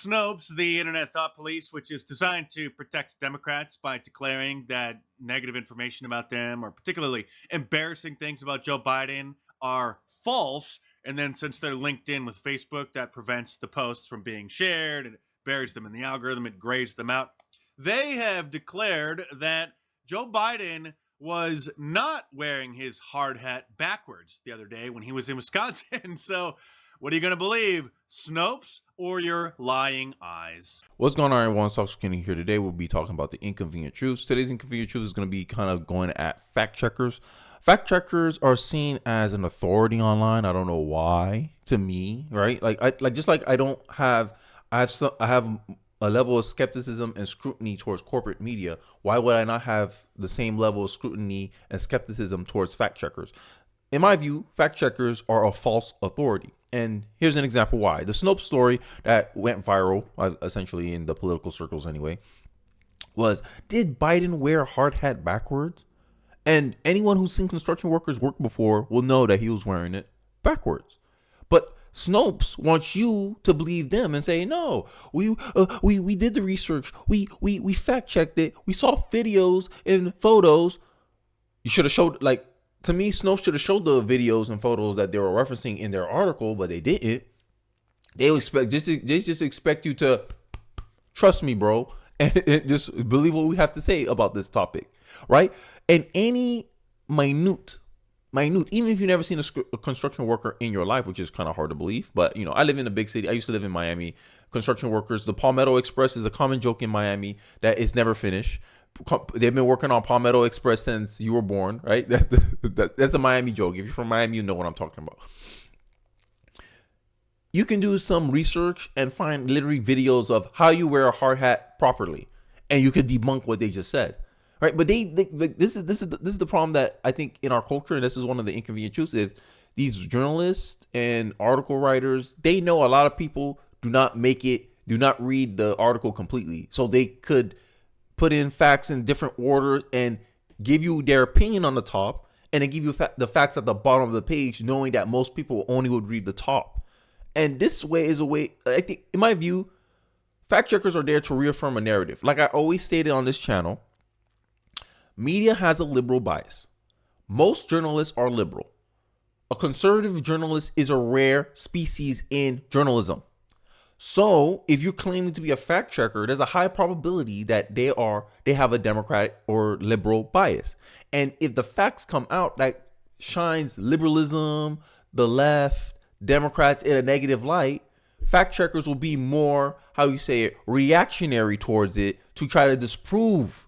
Snopes, the internet thought police, which is designed to protect Democrats by declaring that negative information about them or particularly embarrassing things about Joe Biden are false. And then since they're linked in with Facebook, that prevents the posts from being shared and it buries them in the algorithm, it grays them out. They have declared that Joe Biden was not wearing his hard hat backwards the other day when he was in Wisconsin. So what are you going to believe, Snopes or your lying eyes? What's going on, everyone? Socks Kenny here. Today we'll be talking about the inconvenient truths. Today's inconvenient truth is going to be kind of going at fact checkers. Fact checkers are seen as an authority online. I don't know why. To me, right? I have a level of skepticism and scrutiny towards corporate media. Why would I not have the same level of scrutiny and skepticism towards fact checkers? In my view, fact checkers are a false authority. And here's an example why. The Snopes story that went viral, essentially in the political circles anyway, was, did Biden wear a hard hat backwards? And anyone who's seen construction workers work before will know that he was wearing it backwards. But Snopes wants you to believe them and say, no, we did the research. We fact checked it. We saw videos and photos. You should have showed, to me, Snopes should have showed the videos and photos that they were referencing in their article, but they didn't. They just expect you to trust me, bro, and just believe what we have to say about this topic, right? And any minute, even if you've never seen a construction worker in your life, which is kind of hard to believe, but I live in a big city. I used to live in Miami. Construction workers, the Palmetto Express is a common joke in Miami that is never finished. They've been working on Palmetto Express since you were born, right? That's a Miami joke. If you're from Miami, you know what I'm talking about. You can do some research and find literally videos of how you wear a hard hat properly, and you could debunk what they just said, right? But this is the problem that I think in our culture, and this is one of the inconvenient truths, is these journalists and article writers, they know a lot of people do not read the article completely, so they could put in facts in different order and give you their opinion on the top, and then give you the facts at the bottom of the page, knowing that most people only would read the top. And this way is a way, I think, in my view, fact checkers are there to reaffirm a narrative. Like I always stated on this channel, media has a liberal bias. Most journalists are liberal. A conservative journalist is a rare species in journalism. So if you're claiming to be a fact checker, there's a high probability that they have a Democratic or liberal bias. And if the facts come out that shines liberalism, the left, Democrats in a negative light, fact checkers will be more, reactionary towards it to try to disprove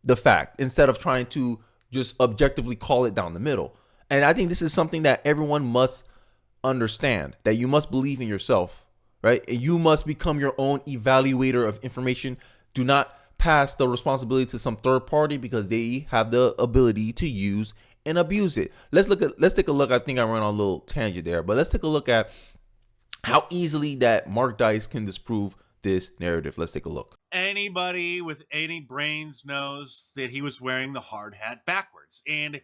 the fact instead of trying to just objectively call it down the middle. And I think this is something that everyone must understand, that you must believe in yourself. Right? And you must become your own evaluator of information. Do not pass the responsibility to some third party because they have the ability to use and abuse it. Let's take a look. I think I ran on a little tangent there, but let's take a look at how easily that Mark Dice can disprove this narrative. Let's take a look. Anybody with any brains knows that he was wearing the hard hat backwards. And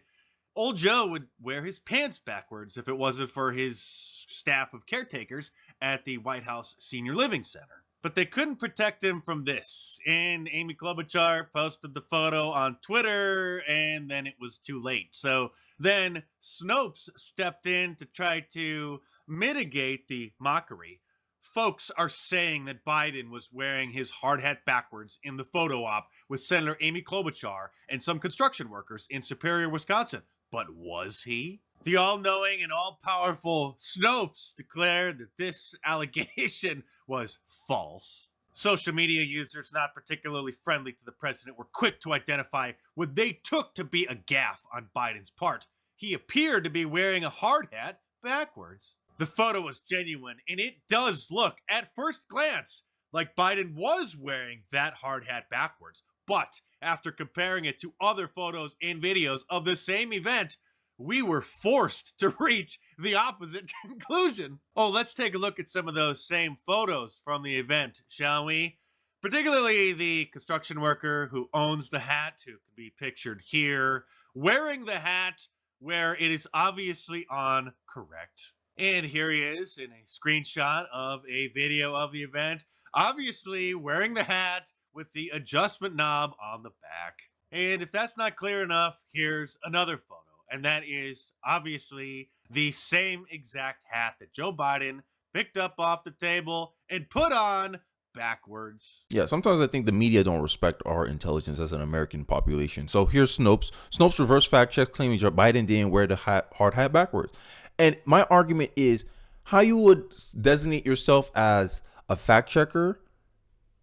old Joe would wear his pants backwards if it wasn't for his staff of caretakers at the White House Senior Living Center. But they couldn't protect him from this. And Amy Klobuchar posted the photo on Twitter, and then it was too late. So then Snopes stepped in to try to mitigate the mockery. Folks are saying that Biden was wearing his hard hat backwards in the photo op with Senator Amy Klobuchar and some construction workers in Superior, Wisconsin. But was he? The all-knowing and all-powerful Snopes declared that this allegation was false. Social media users not particularly friendly to the president were quick to identify what they took to be a gaffe on Biden's part. He appeared to be wearing a hard hat backwards. The photo was genuine, and it does look, at first glance, like Biden was wearing that hard hat backwards. But after comparing it to other photos and videos of the same event, we were forced to reach the opposite conclusion. Oh, let's take a look at some of those same photos from the event, shall we? Particularly the construction worker who owns the hat, who can be pictured here, wearing the hat where it is obviously on correct. And here he is in a screenshot of a video of the event, obviously wearing the hat with the adjustment knob on the back. And if that's not clear enough, here's another photo. And that is obviously the same exact hat that Joe Biden picked up off the table and put on backwards. Yeah, sometimes I think the media don't respect our intelligence as an American population. So here's Snopes. Snopes reverse fact check claiming Joe Biden didn't wear the hard hat backwards. And my argument is how you would designate yourself as a fact checker,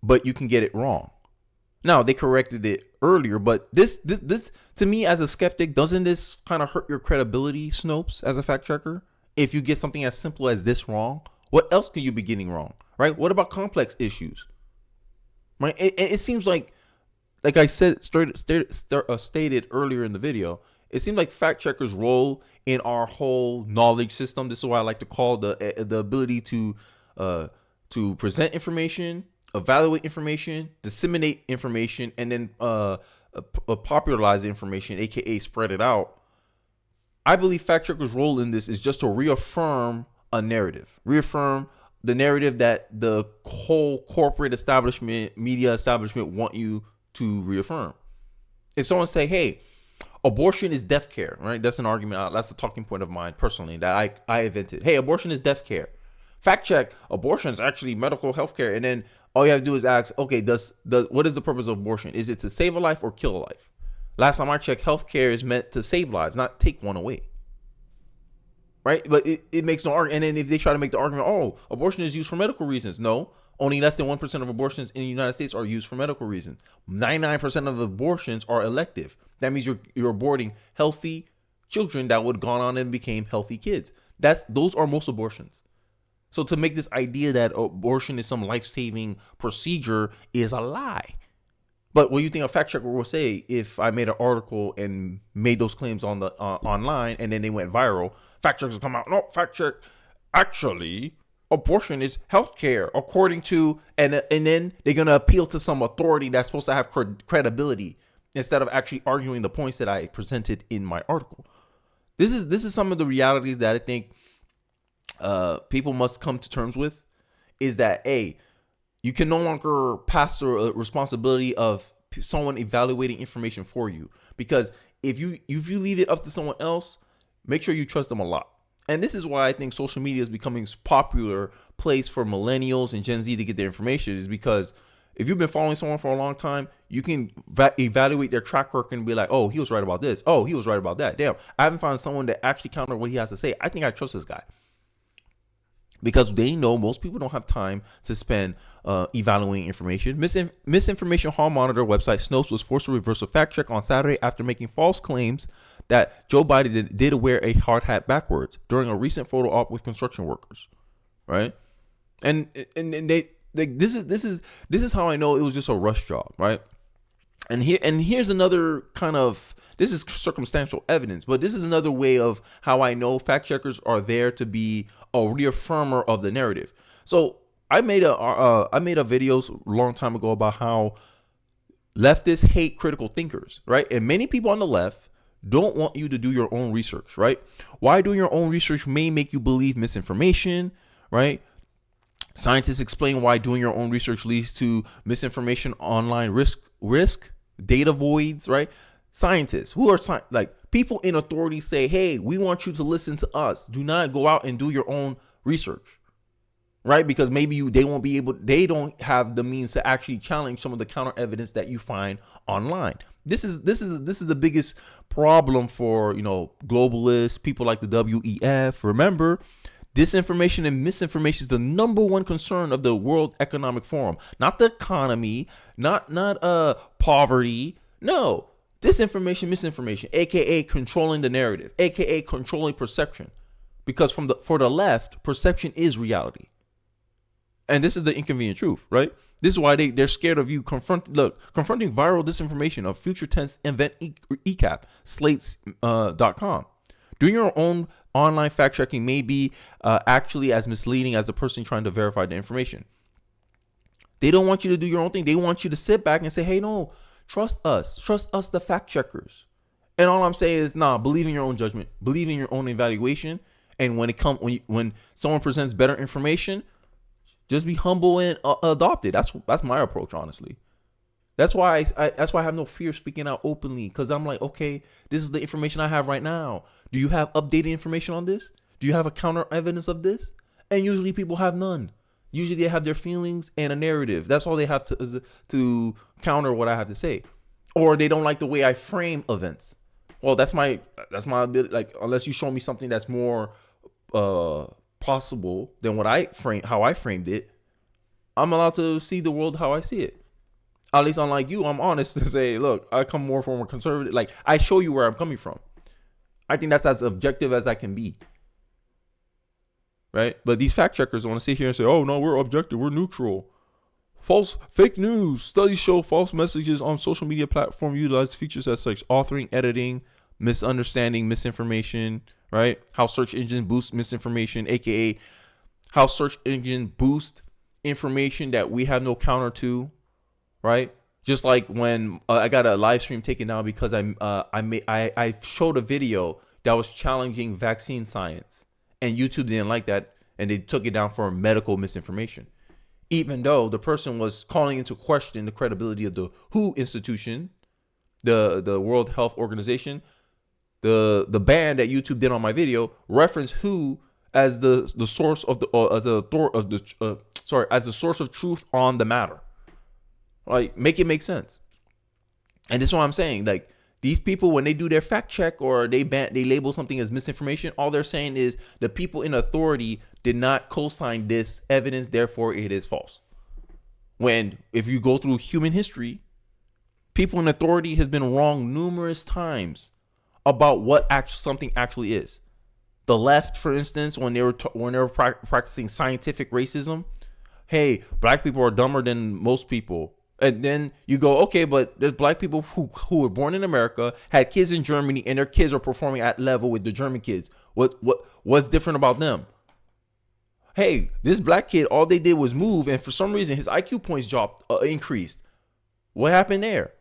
but you can get it wrong. Now they corrected it earlier, but this to me as a skeptic, doesn't this kind of hurt your credibility, Snopes, as a fact checker? If you get something as simple as this wrong, what else can you be getting wrong, right? What about complex issues, right? It seems like I said, stated earlier in the video, it seems like fact checkers' role in our whole knowledge system. This is why I like to call the ability to present information, evaluate information, disseminate information, and then popularize information, aka spread it out. I believe fact checkers' role in this is just to reaffirm a narrative, reaffirm the narrative that the whole corporate establishment, media establishment want you to reaffirm. If someone say, hey, abortion is death care, right? That's an argument. That's a talking point of mine personally that I invented. Hey, abortion is death care. Fact check, abortion is actually medical health care. And then all you have to do is ask, okay, what is the purpose of abortion? Is it to save a life or kill a life? Last time I checked, health care is meant to save lives, not take one away. Right? But it makes no argument. And then if they try to make the argument, oh, abortion is used for medical reasons. No, only less than 1% of abortions in the United States are used for medical reasons. 99% of abortions are elective. That means you're aborting healthy children that would have gone on and became healthy kids. Those are most abortions. So to make this idea that abortion is some life-saving procedure is a lie. But what do you think a fact checker will say if I made an article and made those claims on the online and then they went viral? Fact checkers come out, no, fact check, actually, abortion is healthcare according to, and then they're gonna appeal to some authority that's supposed to have credibility instead of actually arguing the points that I presented in my article. This is some of the realities that I think people must come to terms with. Is that you can no longer pass the responsibility of someone evaluating information for you, because if you leave it up to someone else, make sure you trust them a lot. And this is why I think social media is becoming a popular place for millennials and Gen Z to get their information, is because if you've been following someone for a long time, you can evaluate their track record and be like, oh, he was right about this. Oh, he was right about that. Damn, I haven't found someone that actually countered what he has to say. I think I trust this guy. Because they know most people don't have time to spend evaluating information. Misinformation Hall Monitor website Snopes was forced to reverse a fact check on Saturday after making false claims that Joe Biden did wear a hard hat backwards during a recent photo op with construction workers, right? And this is how I know it was just a rush job, right? And here's another kind of, this is circumstantial evidence, but this is another way of how I know fact checkers are there to be a reaffirmer of the narrative. So I made a video a long time ago about how leftists hate critical thinkers, right? And many people on the left don't want you to do your own research, right? Why doing your own research may make you believe misinformation, right? Scientists explain why doing your own research leads to misinformation, online risk, data voids, right? Scientists who are like people in authority say, hey, we want you to listen to us. Do not go out and do your own research, right? Because maybe they don't have the means to actually challenge some of the counter evidence that you find online. This is the biggest problem for, globalists, people like the WEF. Remember, disinformation and misinformation is the number one concern of the World Economic Forum, not the economy, not poverty. No, disinformation, misinformation, aka controlling the narrative, aka controlling perception, because for the left, perception is reality, and this is the inconvenient truth, right? This is why they're scared of you confronting viral disinformation of future tense event ECAP slates.com. Doing your own online fact checking may be actually as misleading as the person trying to verify the information. They don't want you to do your own thing. They want you to sit back and say, hey, no, trust us, the fact checkers. And all I'm saying is, believe in your own judgment, believe in your own evaluation, And when someone presents better information, just be humble and adopt it. That's my approach, honestly. That's why I have no fear speaking out openly, because I'm like, okay, this is the information I have right now. Do you have updated information on this? Do you have a counter evidence of this? And usually people have none. Usually they have their feelings and a narrative. That's all they have to counter what I have to say. Or they don't like the way I frame events. Well, that's my ability. Like, unless you show me something that's more possible than how I framed it, I'm allowed to see the world how I see it. At least unlike you, I'm honest to say, look, I come more from a conservative. Like, I show you where I'm coming from. I think that's as objective as I can be. Right? But these fact checkers want to sit here and say, oh, no, we're objective. We're neutral. Fake news. Studies show false messages on social media platform utilize features as such authoring, editing, misunderstanding, misinformation, right? How search engine boost misinformation, aka how search engine boost information that we have no counter to, right? Just like when I got a live stream taken down because I showed a video that was challenging vaccine science, and YouTube didn't like that, and they took it down for medical misinformation. Even though the person was calling into question the credibility of the WHO institution, the World Health Organization, the ban that YouTube did on my video referenced WHO as the source of as the source of truth on the matter. Like, make it make sense. And this is what I'm saying. Like, these people, when they do their fact check or they label something as misinformation, all they're saying is the people in authority did not co-sign this evidence, therefore it is false. When, if you go through human history, people in authority has been wrong numerous times about what something actually is. The left, for instance, when they were practicing scientific racism, hey, black people are dumber than most people. And then you go, okay, but there's black people who were born in America, had kids in Germany, and their kids are performing at level with the German kids. What's different about them? Hey, this black kid, all they did was move, and for some reason his IQ points increased. What happened there?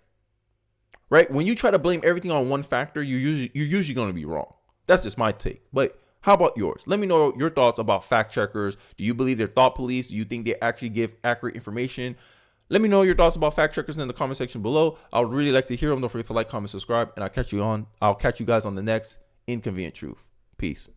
Right? When you try to blame everything on one factor, you're usually going to be wrong. That's just my take. But how about yours? Let me know your thoughts about fact checkers. Do you believe they're thought police? Do you think they actually give accurate information? Let me know your thoughts about fact checkers in the comment section below. I would really like to hear them. Don't forget to like, comment, subscribe, and I'll catch you guys on the next Inconvenient Truth. Peace.